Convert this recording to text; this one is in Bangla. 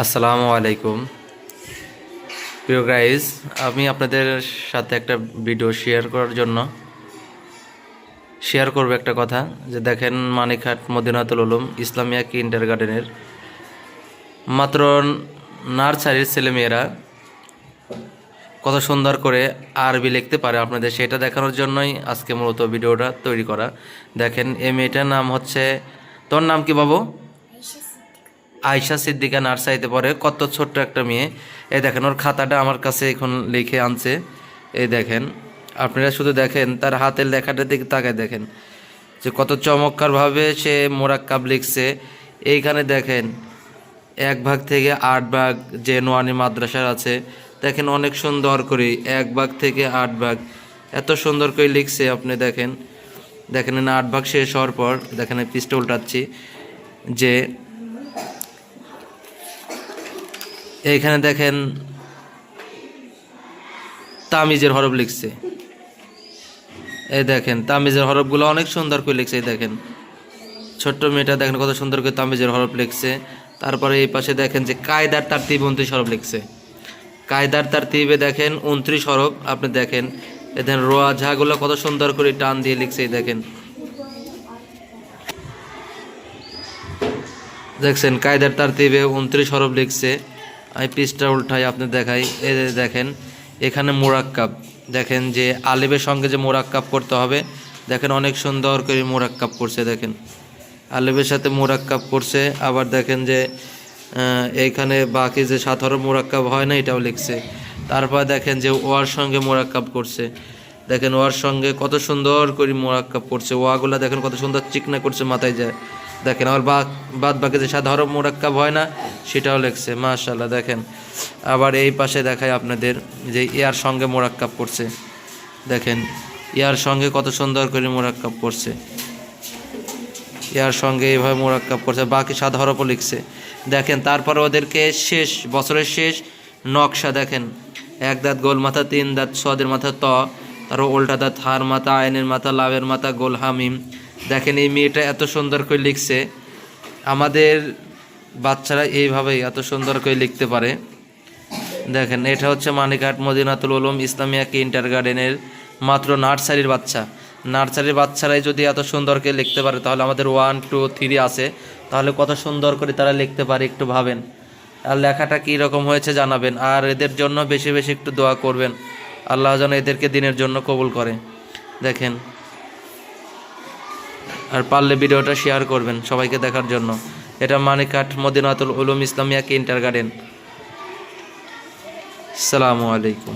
আসসালামু আলাইকুম প্রিয় গাইজ, আমি আপনাদের সাথে একটা ভিডিও শেয়ার করব একটা কথা। যে দেখেন, মানিকহাট মদিনাতুল উলুম ইসলামিয়া কিন্ডারগার্টেনের মাত্র নার্সারির ছেলেমেয়েরা কত সুন্দর করে আরবি লিখতে পারে, আপনাদের সেটা দেখানোর জন্যই আজকে মূলত ভিডিওটা তৈরি করা। দেখেন, এই মেয়েটার নাম হচ্ছে, তোর নাম কি বাবু? আয়শা সিদ্দিকা নার্সারিতে পড়ে। কত ছোট্ট একটা মেয়ে। এই দেখেন, ওর খাতাটা আমার কাছে এখন লিখে আনছে। এই দেখেন, আপনারা শুধু দেখেন তার হাতের লেখাটার দিকে তাকায় দেখেন যে কত চমৎকারভাবে সে মোরাক্কাব লিখছে। এইখানে দেখেন 1 ভাগ থেকে 8 ভাগ যে নোয়ানি মাদ্রাসার আছে, দেখেন অনেক সুন্দর করে 1 ভাগ থেকে 8 ভাগ এত সুন্দর করে লিখছে। আপনি দেখেন 8 ভাগ শেষ হওয়ার পর দেখেন পৃষ্ঠা উল্টাচ্ছি, যে এইখানে দেখেন তামিজের হরফ লিখছে। এই দেখেন তামিজের হরফগুলো অনেক সুন্দর করে লিখছে। এই দেখেন ছোট্ট মেয়েটা দেখেন কত সুন্দর করে তামিজের হরফ লিখছে। তারপরে এই পাশে দেখেন যে কায়দার তারতিবে 29 হরফ লিখছে। কায়দার তারতিবে দেখেন 29 হরফ। আপনি দেখেন এখানে রোয়া ঝাগুলো কত সুন্দর করে টান দিয়ে লিখছে। দেখেন দেখছেন কায়দার তারতিবে 29 হরফ লিখছে। আমি পৃষ্ঠা উল্টাই আপনি দেখাই। এই দেখেন এখানে মোরাক্কাব, দেখেন যে আলিফের সঙ্গে যে মোরাক্কাব করতে হবে, দেখেন অনেক সুন্দর করে মোরাক্কাব করছে। দেখেন আলিফের সাথে মোরাক্কাব করছে। আবার দেখেন যে এইখানে বাকি যে 7 হরফ মোরাক্কাব হয় না, এটাও লিখছে। তারপর দেখেন যে ওয়ার সঙ্গে মোরাক্কাব করছে। দেখেন ওয়ার সঙ্গে কত সুন্দর করে মোরাক্কাব করছে। ওয়াগুলা দেখেন কত সুন্দর চিকনা করছে, মাথায় যায়। দেখেন আবার বাদ বাকি যে 7 হরফ মোরাক্কাব হয় না, সেটাও লিখছে। মাশাআল্লাহ। দেখেন আবার এই পাশে দেখায় আপনাদের যে ইয়ার সঙ্গে মোরাক্কাব করছে। দেখেন ইয়ার সঙ্গে কত সুন্দর করে মোরাক্কাব করছে। ইয়ার সঙ্গে এইভাবে মোরাক্কাব করছে, বাকি 7 হরফও লিখছে। দেখেন তারপর ওদেরকে বছরের শেষ নকশা দেখেন, 1 দাঁত গোল মাথা, 3 দাঁত সদের মাথা ত, তারপর উল্টা দাঁত হার মাথা, আইনের মাথা, লাভের মাথা, গোল হামিম। দেখেন এই মেয়েটা এত সুন্দর করে লিখছে। আমাদের বাচ্চারা এইভাবেই এত সুন্দর করে লিখতে পারে। দেখেন এটা হচ্ছে মানিকহাট মদিনাতুল উলুম ইসলামিয়া কিন্ডারগার্টেনের মাত্র নার্সারির বাচ্চা। নার্সারির বাচ্চারাই যদি এত সুন্দর করে লিখতে পারে, তাহলে আমাদের 1, 2, 3 আছে, তাহলে কত সুন্দর করে তারা লিখতে পারে একটু ভাবেন। আর লেখাটা কী রকম হয়েছে জানাবেন। আর এদের জন্য বেশি বেশি একটু দোয়া করবেন, আল্লাহ যেন এদেরকে দিনের জন্য কবুল করে। দেখেন, আর পারলে ভিডিওটা শেয়ার করবেন সবাইকে দেখার জন্য। এটা মানিকহাট মদিনাতুল উলুম ইসলামিয়া কিন্ডারগার্টেন। আসসালামু আলাইকুম।